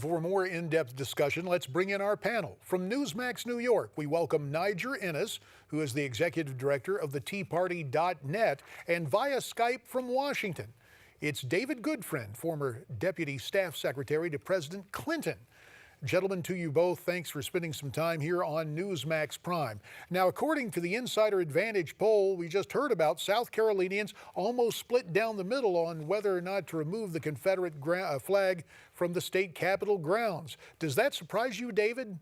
For more in-depth discussion, let's bring in our panel. From Newsmax New York, we welcome Niger Innis, who is the executive director of the TeaParty.net, and via Skype from Washington, it's David Goodfriend, former deputy staff secretary to President Clinton. Gentlemen, to you both, thanks for spending some time here on Newsmax Prime. Now, according to the Insider Advantage poll we just heard about, South Carolinians almost split down the middle on whether or not to remove the Confederate flag from the state capitol grounds. Does that surprise you, David?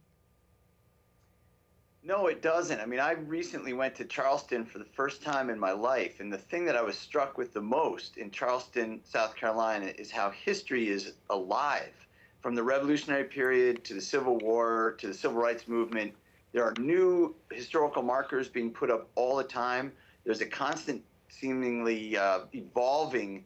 No, it doesn't. I mean, I recently went to Charleston for the first time in my life, and the thing that I was struck with the most in Charleston, South Carolina, is how history is alive. From the Revolutionary period to the Civil War to the Civil Rights Movement, there are new historical markers being put up all the time. There's a constant, seemingly evolving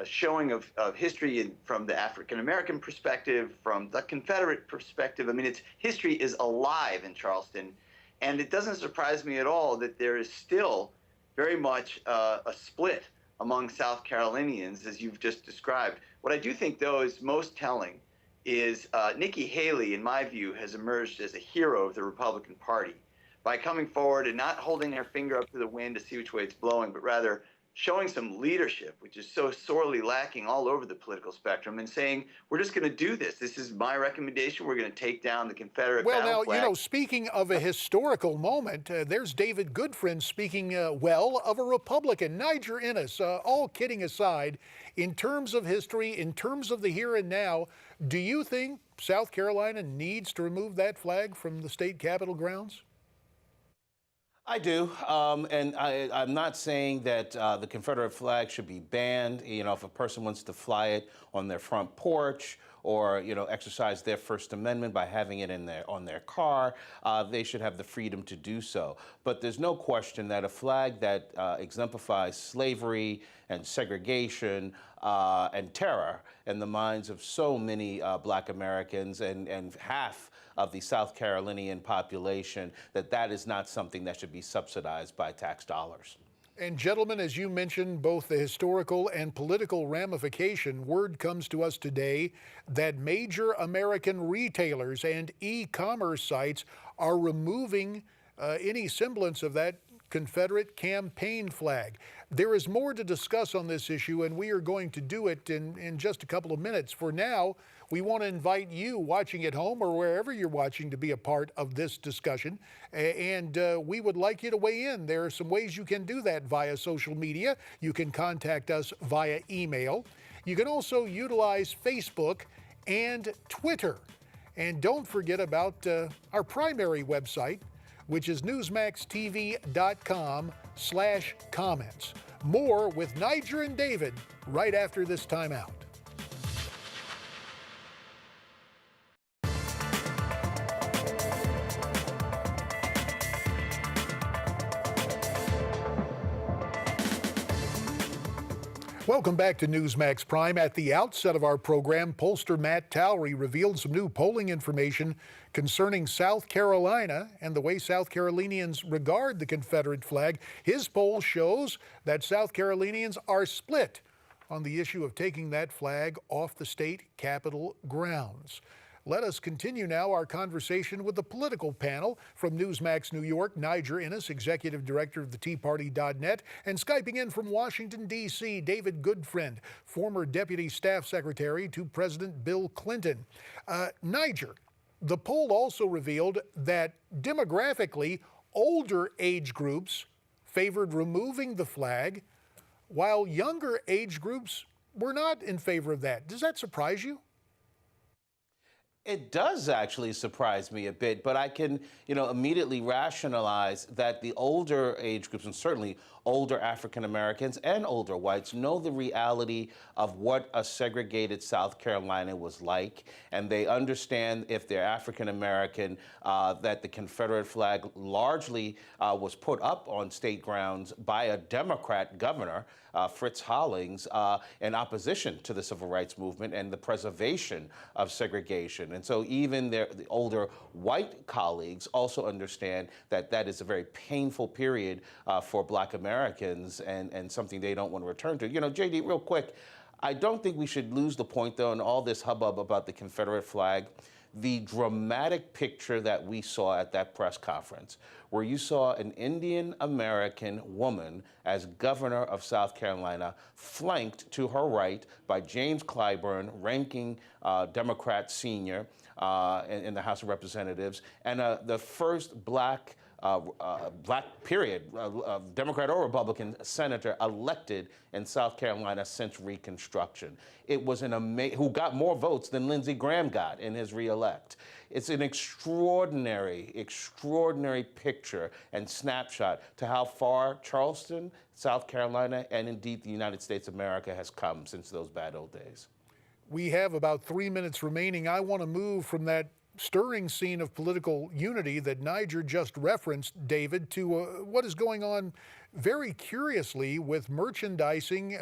showing of history from the African-American perspective, from the Confederate perspective. I mean, history is alive in Charleston, and it doesn't surprise me at all that there is still very much a split among South Carolinians, as you've just described. What I do think, though, is most telling is Nikki Haley, in my view, has emerged as a hero of the Republican Party by coming forward and not holding her finger up to the wind to see which way it's blowing, but rather showing some leadership, which is so sorely lacking all over the political spectrum, and saying, we're just going to do this. This is my recommendation. We're going to take down the Confederate battle flag. You know, speaking of a historical moment, there's David Goodfriend speaking well of a Republican. Niger Innis, all kidding aside, in terms of history, in terms of the here and now, do you think South Carolina needs to remove that flag from the state capitol grounds? I do, and I'm not saying that the Confederate flag should be banned. You know, if a person wants to fly it on their front porch or, you know, exercise their First Amendment by having it on their car, they should have the freedom to do so. But there's no question that a flag that exemplifies slavery and segregation and terror in the minds of so many Black Americans and half of the South Carolinian population, that is not something that should be subsidized by tax dollars. And gentlemen, as you mentioned, both the historical and political ramification, word comes to us today that major American retailers and e-commerce sites are removing any semblance of that Confederate campaign flag. There is more to discuss on this issue, and we are going to do it in just a couple of minutes. For now, we want to invite you watching at home or wherever you're watching to be a part of this discussion, and we would like you to weigh in. There are some ways you can do that via social media. You can contact us via email. You can also utilize Facebook and Twitter. And don't forget about our primary website, which is newsmaxtv.com/comments. More with Niger and David right after this timeout. Welcome back to Newsmax Prime. At the outset of our program, pollster Matt Towery revealed some new polling information concerning South Carolina and the way South Carolinians regard the Confederate flag. His poll shows that South Carolinians are split on the issue of taking that flag off the state capitol grounds. Let us continue now our conversation with the political panel. From Newsmax New York, Niger Innis, executive director of the TeaParty.net, and Skyping in from Washington, D.C., David Goodfriend, former deputy staff secretary to President Bill Clinton. Niger, the poll also revealed that demographically, older age groups favored removing the flag, while younger age groups were not in favor of that. Does that surprise you? It does actually surprise me a bit, but I can, immediately rationalize that the older age groups, and certainly older African Americans and older whites, know the reality of what a segregated South Carolina was like, and they understand, if they're African American, that the Confederate flag largely was put up on state grounds by a Democrat governor, Fritz Hollings, in opposition to the Civil Rights Movement and the preservation of segregation. And so even the older white colleagues also understand that that is a very painful period for Black Americans and something they don't want to return to. JD, real quick, I don't think we should lose the point, though, in all this hubbub about the Confederate flag. The dramatic picture that we saw at that press conference, where you saw an Indian American woman as governor of South Carolina, flanked to her right by James Clyburn, ranking Democrat senior in the House of Representatives, and the first black Democrat or Republican senator elected in South Carolina since Reconstruction. It was who got more votes than Lindsey Graham got in his reelect. It's an extraordinary, extraordinary picture and snapshot to how far Charleston, South Carolina, and indeed the United States of America has come since those bad old days. We have about 3 minutes remaining. I want to move from that stirring scene of political unity that Niger just referenced, David, to what is going on very curiously with merchandising,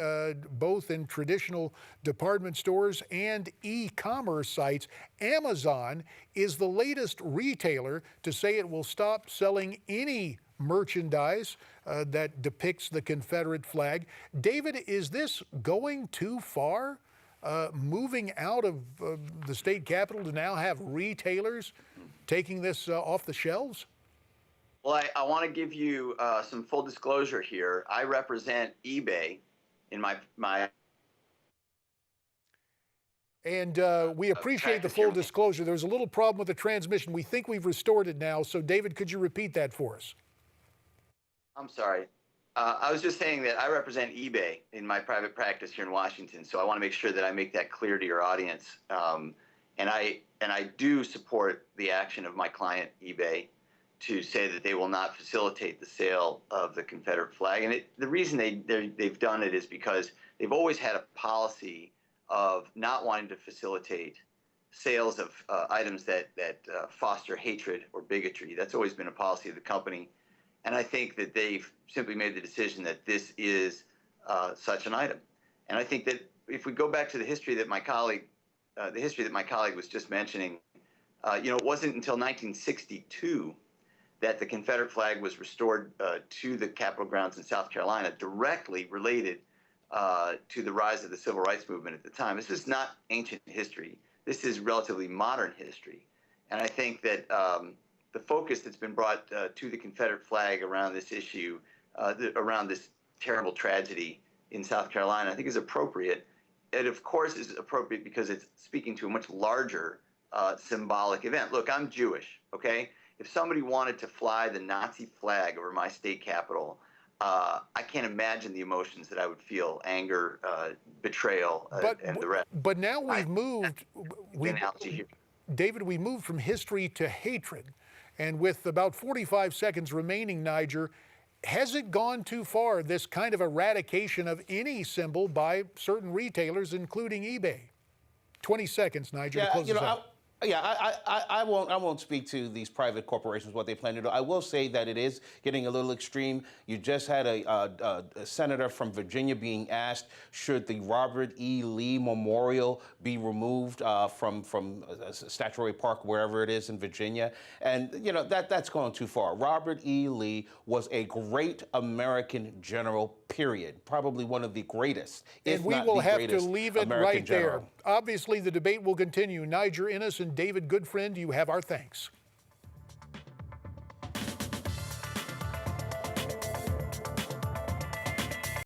both in traditional department stores and e-commerce sites. Amazon is the latest retailer to say it will stop selling any merchandise that depicts the Confederate flag. David, is this going too far? Moving out of the state capitol to now have retailers taking this off the shelves? Well, I want to give you some full disclosure here. I represent eBay in my And we appreciate the full disclosure. There was a little problem with the transmission. We think we've restored it now. So, David, could you repeat that for us? I'm sorry. I was just saying that I represent eBay in my private practice here in Washington, so I want to make sure that I make that clear to your audience. And I do support the action of my client eBay to say that they will not facilitate the sale of the Confederate flag. And the reason they've done it is because they've always had a policy of not wanting to facilitate sales of items that foster hatred or bigotry. That's always been a policy of the company. And I think that they've simply made the decision that this is such an item. And I think that if we go back to the history that my colleague was just mentioning, it wasn't until 1962 that the Confederate flag was restored to the Capitol grounds in South Carolina, directly related to the rise of the civil rights movement at the time. This is not ancient history. This is relatively modern history. And I think that the focus that's been brought to the Confederate flag around this issue, around this terrible tragedy in South Carolina, I think is appropriate. It, of course, is appropriate because it's speaking to a much larger symbolic event. Look, I'm Jewish, okay? If somebody wanted to fly the Nazi flag over my state capitol, I can't imagine the emotions that I would feel: anger, betrayal, and the rest. But now we've moved. David, we moved from history to hatred. And with about 45 seconds remaining, Niger, has it gone too far, this kind of eradication of any symbol by certain retailers, including eBay? 20 seconds, Niger, to close this out. I won't speak to these private corporations, what they plan to do. I will say that it is getting a little extreme. You just had a senator from Virginia being asked, should the Robert E. Lee Memorial be removed from Statuary Park, wherever it is in Virginia? And, that's going too far. Robert E. Lee was a great American general, period. Probably one of the greatest, if not the greatest. And we will have to leave it right there. General. Obviously, the debate will continue. Niger, Innis, and David Goodfriend, you have our thanks.